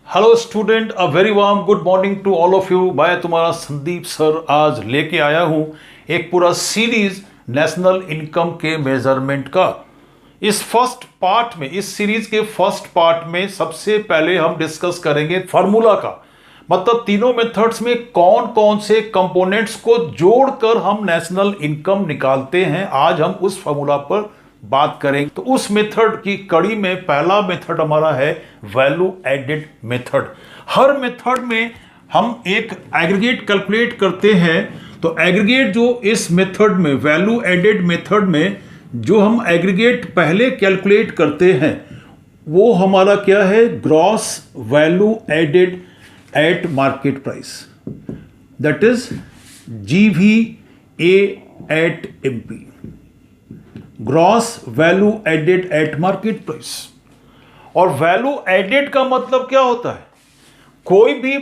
Hello student, a very warm good morning to all of you. मैं तुम्हारा Sandeep sir आज लेके आया हूँ एक पूरा सीरीज नेशनल इनकम के मेजरमेंट का। इस फर्स्ट पार्ट में, इस सीरीज के फर्स्ट पार्ट में सबसे पहले हम डिस्कस करेंगे फार्मूला का, मतलब तीनों मेथड्स में कौन कौन से कंपोनेंट्स को जोड़कर हम नेशनल इनकम निकालते हैं। आज हम उस फार्मूला पर बात करेंगे। तो उस मेथड की कड़ी में पहला मेथड हमारा है वैल्यू एडेड मेथड। हर मेथड में हम एक एग्रीगेट कैलकुलेट करते हैं। तो एग्रीगेट जो इस मेथड में, वैल्यू एडेड मेथड में जो हम एग्रीगेट पहले कैलकुलेट करते हैं वो हमारा क्या है, gross value added at market price, that is GVA at MP, gross value added at market price. और वैल्यू एडेड का मतलब क्या होता है, कोई भी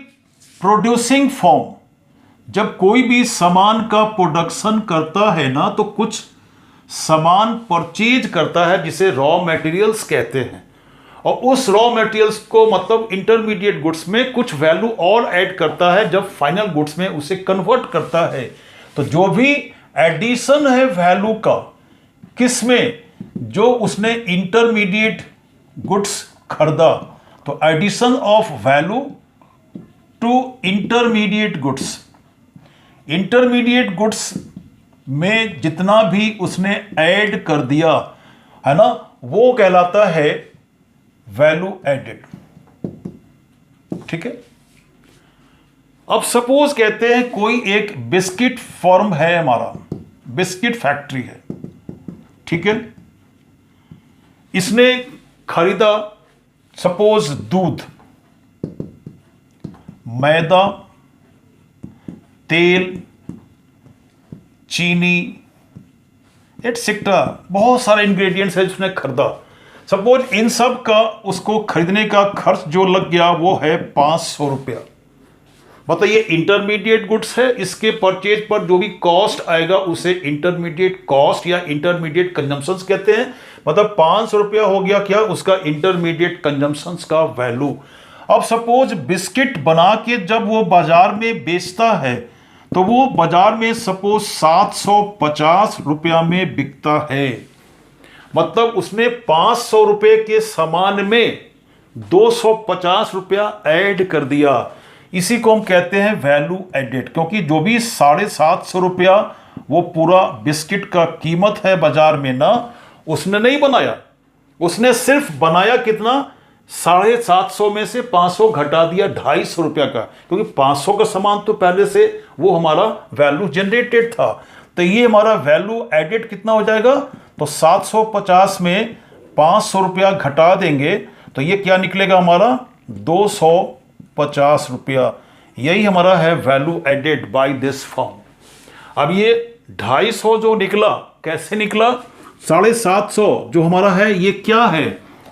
प्रोड्यूसिंग फॉर्म जब कोई भी सामान का प्रोडक्शन करता है ना, तो कुछ सामान परचेज करता है जिसे रॉ मटेरियल्स कहते हैं, और उस रॉ मटेरियल्स को मतलब इंटरमीडिएट गुड्स में कुछ वैल्यू और ऐड करता है जब फाइनल गुड्स में उसे कन्वर्ट करता है। तो जो भी एडिशन है वैल्यू का किसमें, जो उसने इंटरमीडिएट गुड्स खरीदा, तो addition of value to intermediate goods, intermediate goods में जितना भी उसने ऐड कर दिया है ना, वो कहलाता है वैल्यू एडेड। ठीक है। अब सपोज कहते हैं कोई एक बिस्किट फर्म है, हमारा बिस्किट फैक्ट्री है, ठीक है। इसने खरीदा सपोज दूध, मैदा, तेल, चीनी एटसेट्रा, बहुत सारे इंग्रेडिएंट्स है जिसने खरीदा। सपोज इन सब का उसको खरीदने का खर्च जो लग गया वो है 500 रुपया। बताइए, इंटरमीडिएट गुड्स है, इसके परचेज पर जो भी कॉस्ट आएगा उसे इंटरमीडिएट कॉस्ट या इंटरमीडिएट कंजम्पशंस कहते हैं। मतलब 500 रुपया हो गया क्या, उसका इंटरमीडिएट कंजम्पशंस का वैल्यू। अब सपोज बिस्किट बना के जब वो बाजार में बेचता है तो वो बाजार में सपोज 750 रुपया में बिकता है। मतलब उसने 500 रुपये के सामान में 250 रुपया ऐड कर दिया। इसी को हम कहते हैं वैल्यू एडेड, क्योंकि जो भी 750 रुपया वो पूरा बिस्किट का कीमत है बाजार में ना, उसने नहीं बनाया, उसने सिर्फ बनाया कितना, 750 में से 500 घटा दिया 250 रुपया का, क्योंकि 500 का सामान तो पहले से वो हमारा वैल्यू जनरेटेड था। तो ये हमारा वैल्यू एडेड कितना हो जाएगा, तो 750 में 500 रुपया घटा देंगे तो ये क्या निकलेगा हमारा, 250 रुपया। यही हमारा है value added by this firm. अब ये 250 जो निकला, कैसे निकला, 750 जो हमारा है ये क्या है,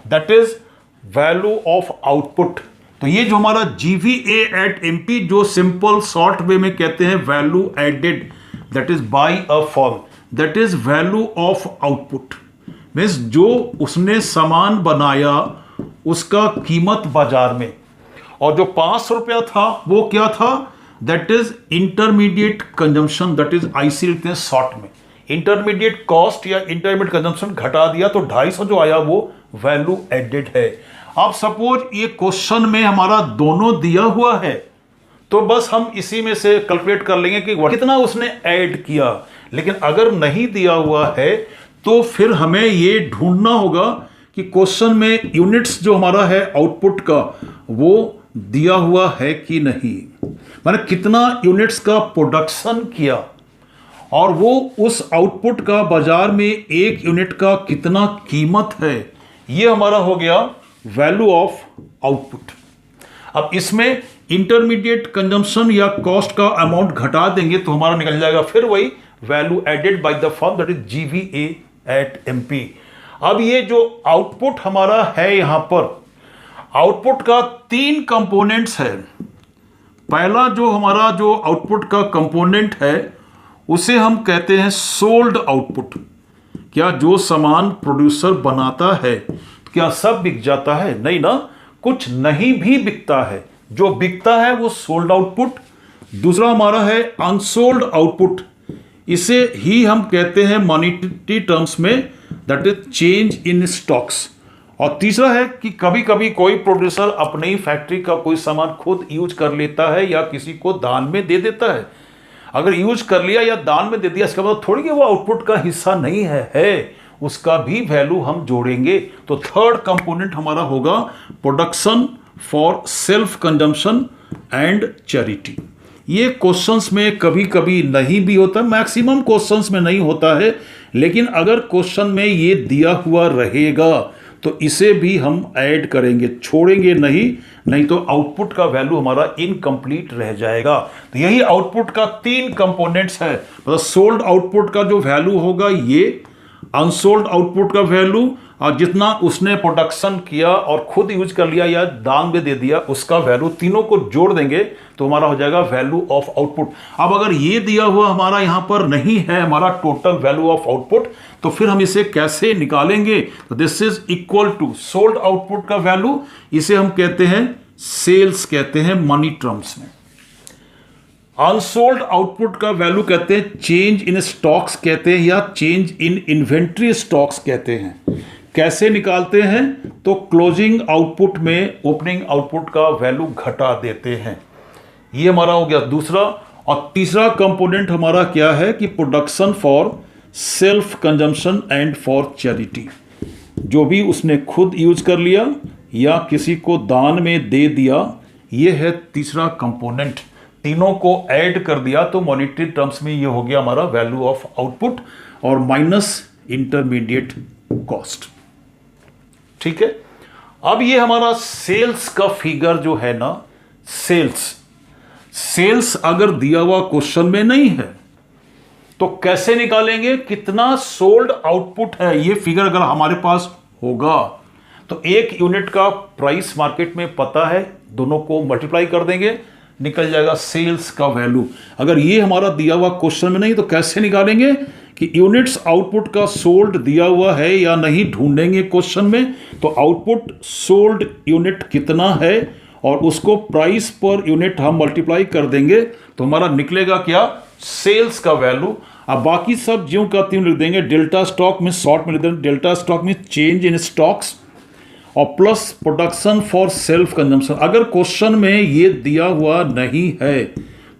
that is value of output. तो ये जो हमारा GVA एट MP, जो सिंपल शॉर्ट वे में कहते हैं value added, that is by a firm, that is value of output. Means जो उसने सामान बनाया उसका कीमत बाजार में, और जो 500 रुपया था वो क्या था, that is intermediate consumption, that is IC लिखते हैं शॉर्ट में, इंटरमीडिएट कॉस्ट या इंटरमीडिएट कंजम्पशन घटा दिया, तो 250 जो आया वो वैल्यू एडेड है। अब सपोज ये क्वेश्चन में हमारा दोनों दिया हुआ है, तो बस हम इसी में से कैलकुलेट कर लेंगे कि कितना उसने ऐड किया। लेकिन अगर नहीं दिया हुआ है तो फिर हमें ये ढूंढना होगा कि क्वेश्चन में यूनिट्स जो हमारा है आउटपुट का वो दिया हुआ है कि नहीं, माने कितना यूनिट्स का प्रोडक्शन किया, और वो उस आउटपुट का बाजार में एक यूनिट का कितना कीमत है। ये हमारा हो गया वैल्यू ऑफ आउटपुट। अब इसमें इंटरमीडिएट कंजम्पशन या कॉस्ट का अमाउंट घटा देंगे तो हमारा निकल जाएगा फिर वही value added by the firm, that is GVA at MP। अब ये जो आउटपुट हमारा है, यहां पर आउटपुट का 3 कंपोनेंट्स है। पहला जो हमारा जो आउटपुट का कंपोनेंट है उसे हम कहते हैं सोल्ड आउटपुट। क्या जो सामान प्रोड्यूसर बनाता है क्या सब बिक जाता है? नहीं ना, कुछ नहीं भी बिकता है, जो बिकता है वो सोल्ड आउटपुट। दूसरा हमारा है अनसोल्ड आउटपुट, इसे ही हम कहते हैं मॉनेटरी टर्म्स में that is change in stocks. और तीसरा है कि कभी कभी कोई प्रोड्यूसर अपनी ही फैक्ट्री का कोई सामान खुद यूज कर लेता है या किसी को दान में दे देता है। अगर यूज कर लिया या दान में दे दिया इसका मतलब थोड़ी कि वो आउटपुट का हिस्सा नहीं है, उसका भी वैल्यू हम जोड़ेंगे। तो थर्ड कंपोनेंट हमारा होगा production for self consumption and charity. ये क्वेश्चंस में कभी कभी नहीं भी होता, मैक्सिमम क्वेश्चंस में नहीं होता है, लेकिन अगर क्वेश्चन में ये दिया हुआ रहेगा तो इसे भी हम ऐड करेंगे, छोड़ेंगे नहीं तो आउटपुट का वैल्यू हमारा इनकम्प्लीट रह जाएगा। तो यही आउटपुट का 3 कंपोनेंट्स है। मतलब सोल्ड आउटपुट का जो वैल्यू होगा ये, अनसोल्ड आउटपुट का वैल्यू, और जितना उसने प्रोडक्शन किया और खुद यूज कर लिया या दान में दे दिया उसका वैल्यू, तीनों को जोड़ देंगे तो हमारा हो जाएगा वैल्यू ऑफ आउटपुट। अब अगर ये दिया हुआ हमारा यहां पर नहीं है हमारा टोटल वैल्यू ऑफ आउटपुट, तो फिर हम इसे कैसे निकालेंगे? तो this is equal to sold output का वैल्यू, इसे हम कहते हैं सेल्स कहते हैं मनी टर्म्स में। अनसोल्ड आउटपुट का वैल्यू कहते हैं चेंज इन स्टॉक्स कहते हैं या चेंज इन इन्वेंट्री स्टॉक्स कहते हैं। कैसे निकालते हैं? तो क्लोजिंग आउटपुट में ओपनिंग आउटपुट का वैल्यू घटा देते हैं। ये हमारा हो गया दूसरा। और तीसरा कंपोनेंट हमारा क्या है कि production for self consumption and for charity, जो भी उसने खुद यूज कर लिया या किसी को दान में दे दिया, ये है तीसरा कंपोनेंट। तीनों को ऐड कर दिया तो मॉनेटरी टर्म्स में ये हो गया हमारा वैल्यू ऑफ आउटपुट और माइनस इंटरमीडिएट कॉस्ट। ठीक है, अब ये हमारा सेल्स का फिगर जो है ना, सेल्स अगर दिया हुआ क्वेश्चन में नहीं है तो कैसे निकालेंगे? कितना सोल्ड आउटपुट है ये फिगर अगर हमारे पास होगा तो एक यूनिट का प्राइस मार्केट में पता है, दोनों को मल्टीप्लाई कर देंगे, निकल जाएगा सेल्स का वैल्यू। अगर ये हमारा दिया हुआ क्वेश्चन में नहीं तो कैसे निकालेंगे कि यूनिट्स आउटपुट का सोल्ड दिया हुआ है या नहीं, ढूंढेंगे क्वेश्चन में। तो आउटपुट सोल्ड यूनिट कितना है और उसको प्राइस पर यूनिट हम मल्टीप्लाई कर देंगे तो हमारा निकलेगा क्या? सेल्स का वैल्यू। अब बाकी सब ज्यों का त्यों लिख देंगे, डेल्टा स्टॉक में शॉर्ट में लिख देंगे, डेल्टा स्टॉक में चेंज इन स्टॉक्स और plus production for self consumption. अगर क्वेश्चन में ये दिया हुआ नहीं है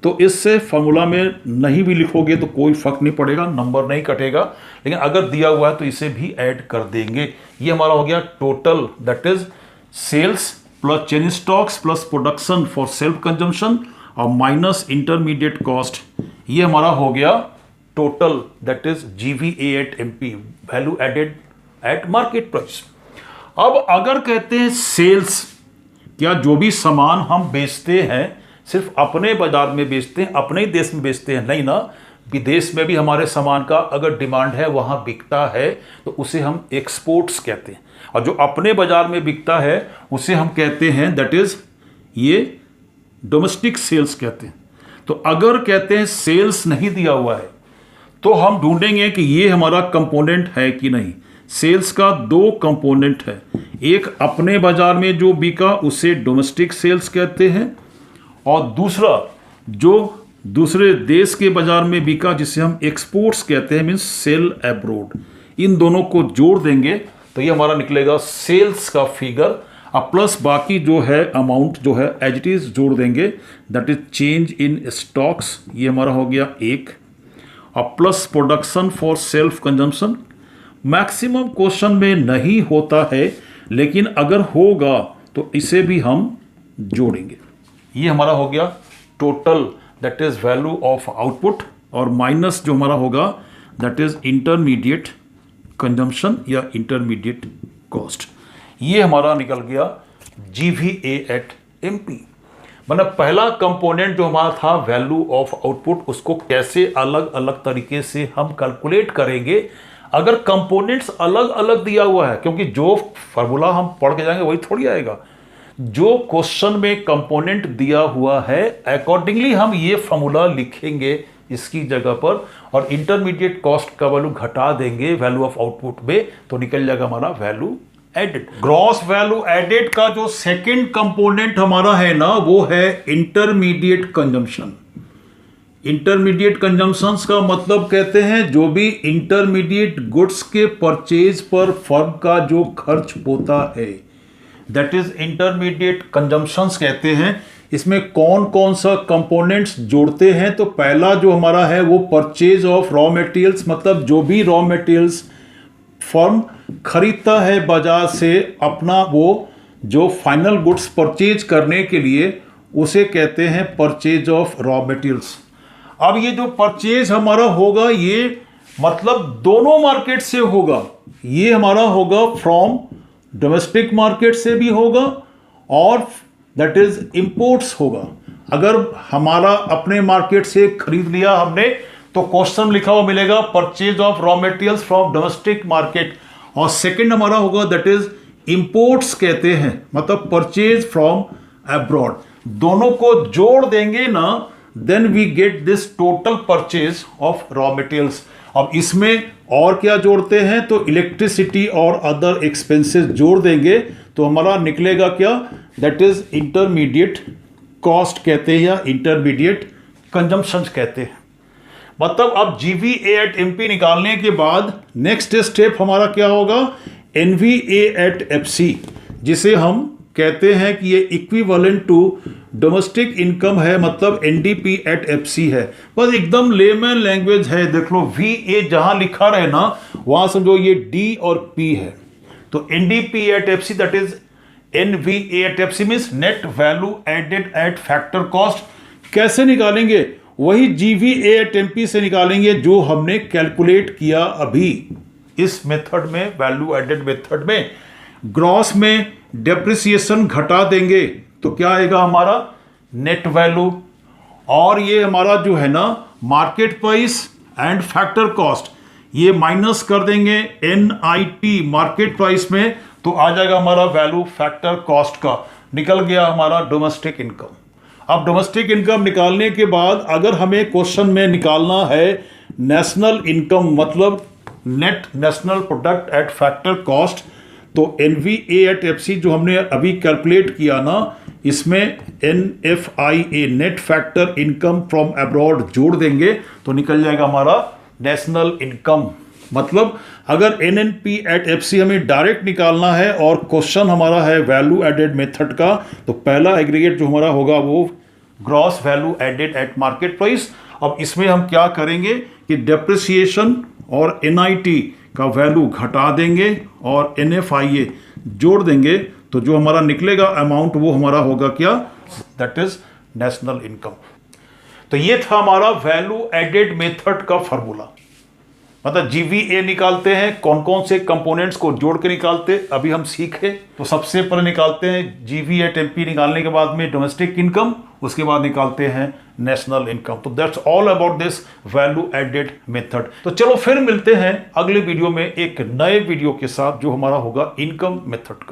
तो इससे फॉर्मूला में नहीं भी लिखोगे तो कोई फर्क नहीं पड़ेगा, नंबर नहीं कटेगा, लेकिन अगर दिया हुआ है तो इसे भी ऐड कर देंगे। ये हमारा हो गया total, that is sales plus change stocks plus production for self consumption और माइनस इंटरमीडिएट कॉस्ट। ये हमारा हो गया total, that is GVA at MP, value added at market price. अब अगर कहते हैं सेल्स, क्या जो भी सामान हम बेचते हैं सिर्फ अपने बाजार में बेचते हैं, अपने ही देश में बेचते हैं? नहीं ना, विदेश में भी हमारे सामान का अगर डिमांड है, वहां बिकता है तो उसे हम एक्सपोर्ट्स कहते हैं, और जो अपने बाजार में बिकता है उसे हम कहते हैं दैट इज ये डोमेस्टिक सेल्स कहते हैं। तो अगर कहते हैं सेल्स नहीं दिया हुआ है तो हम ढूंढेंगे कि ये हमारा कंपोनेंट है कि नहीं। सेल्स का 2 कंपोनेंट है, एक अपने बाजार में जो बिका उसे डोमेस्टिक सेल्स कहते हैं, और दूसरा जो दूसरे देश के बाजार में बिका जिसे हम एक्सपोर्ट्स कहते हैं, मीन्स सेल अब्रोड। इन दोनों को जोड़ देंगे तो ये हमारा निकलेगा सेल्स का फिगर। अब प्लस बाकी जो है अमाउंट जो है एज इट इज जोड़ देंगे, that is change in stocks, ये हमारा हो गया 1, और plus production for self consumption. Maximum question में नहीं होता है, लेकिन अगर होगा तो इसे भी हम जोड़ेंगे। ये हमारा हो गया total, that is value of output, और माइनस जो हमारा होगा दैट इज इंटरमीडिएट कंजम्पशन या इंटरमीडिएट कॉस्ट। ये हमारा निकल गया GVA एट MP। मतलब पहला कंपोनेंट जो हमारा था वैल्यू ऑफ आउटपुट, उसको कैसे अलग अलग तरीके से हम कैलकुलेट करेंगे अगर कंपोनेंट्स अलग अलग दिया हुआ है, क्योंकि जो फार्मूला हम पढ़ के जाएंगे वही थोड़ी आएगा। जो क्वेश्चन में कंपोनेंट दिया हुआ है अकॉर्डिंगली हम ये फार्मूला लिखेंगे इसकी जगह पर, और इंटरमीडिएट कॉस्ट का वैल्यू घटा देंगे वैल्यू ऑफ आउटपुट में, तो निकल जाएगा हमारा value added. Gross value added का जो सेकंड कंपोनेंट हमारा है ना, वो है इंटरमीडिएट कंजम्पशन। इंटरमीडिएट कंजम्पशंस का मतलब कहते हैं जो भी इंटरमीडिएट गुड्स के परचेज पर फर्म का जो खर्च होता है, दैट इज इंटरमीडिएट कंजम्पशंस कहते हैं। इसमें कौन कौन सा कंपोनेंट्स जोड़ते हैं? तो पहला जो हमारा है वो परचेज ऑफ रॉ मटेरियल्स, मतलब जो भी रॉ मटेरियल्स फर्म खरीदता है बाजार से अपना वो जो फाइनल गुड्स परचेज करने के लिए, उसे कहते हैं परचेज ऑफ रॉ मटेरियल्स। अब ये जो परचेज हमारा होगा ये मतलब दोनों मार्केट से होगा। ये हमारा होगा फ्रॉम डोमेस्टिक मार्केट से भी होगा और दैट इज इंपोर्ट्स होगा। अगर हमारा अपने मार्केट से खरीद लिया हमने तो क्वेश्चन लिखा हुआ मिलेगा purchase of raw materials from domestic market, और सेकंड हमारा होगा दैट इज इंपोर्ट्स कहते हैं, मतलब परचेज फ्रॉम अब्रॉड। दोनों को जोड़ देंगे ना, then we get this total purchase of raw materials. अब इसमें और क्या जोड़ते हैं? तो इलेक्ट्रिसिटी और अदर एक्सपेंसेस जोड़ देंगे तो हमारा निकलेगा क्या? दैट इज इंटरमीडिएट कॉस्ट कहते हैं या इंटरमीडिएट कंजम्पशन कहते हैं। मतलब अब जीवीए एट एमपी निकालने के बाद नेक्स्ट स्टेप हमारा क्या होगा? एनवीए एट एफसी, जिसे हम कहते हैं कि ये इक्विवेलेंट टू डोमेस्टिक इनकम है, मतलब एनडीपी एट एफसी है। बस एकदम लेमन लैंग्वेज है। देख लो वीए जहां लिखा रहे ना, वहां समझो ये डी और पी है। तो NDP at FC that is NVA at FC means net value added at factor cost. कैसे निकालेंगे? वही जीवीए एट एमपी से निकालेंगे जो हमने कैलकुलेट किया अभी इस मेथड में, वैल्यू एडेड मेथड में। ग्रॉस में डेप्रिसिएशन घटा देंगे तो क्या आएगा हमारा? Net value. और ये हमारा जो है ना market price and factor cost, ये माइनस कर देंगे एनआईटी मार्केट प्राइस में, तो आ जाएगा हमारा वैल्यू फैक्टर कॉस्ट का। निकल गया हमारा डोमेस्टिक इनकम। अब डोमेस्टिक इनकम निकालने के बाद अगर हमें क्वेश्चन में निकालना है नेशनल इनकम, मतलब net national product at factor cost, तो एनवीए एट एफसी जो हमने अभी कैलकुलेट किया ना, इसमें NFIA net factor income from abroad जोड़ देंगे तो निकल जाएगा हमारा नेशनल इनकम। मतलब अगर एनएनपी एट एफसी हमें डायरेक्ट निकालना है और क्वेश्चन हमारा है वैल्यू एडेड मेथड का, तो पहला एग्रीगेट जो हमारा होगा वो gross value added at market price. अब इसमें हम क्या करेंगे कि डेप्रिसिएशन और एनआईटी का वैल्यू घटा देंगे और एनएफआईए जोड़ देंगे, तो जो हमारा निकलेगा अमाउंट वो हमारा होगा क्या? That is national income. तो ये था हमारा वैल्यू एडेड मेथड का फॉर्मूला। मतलब जीवीए निकालते हैं, कौन कौन से कंपोनेंट्स को जोड़ के निकालते अभी हम सीखे। तो सबसे पहले निकालते हैं जीवीए एट एमपी, निकालने के बाद में डोमेस्टिक इनकम, उसके बाद निकालते हैं नेशनल इनकम। तो that's all about this value added method. तो चलो फिर मिलते हैं अगले वीडियो में एक नए वीडियो के साथ जो हमारा होगा इनकम मेथड का।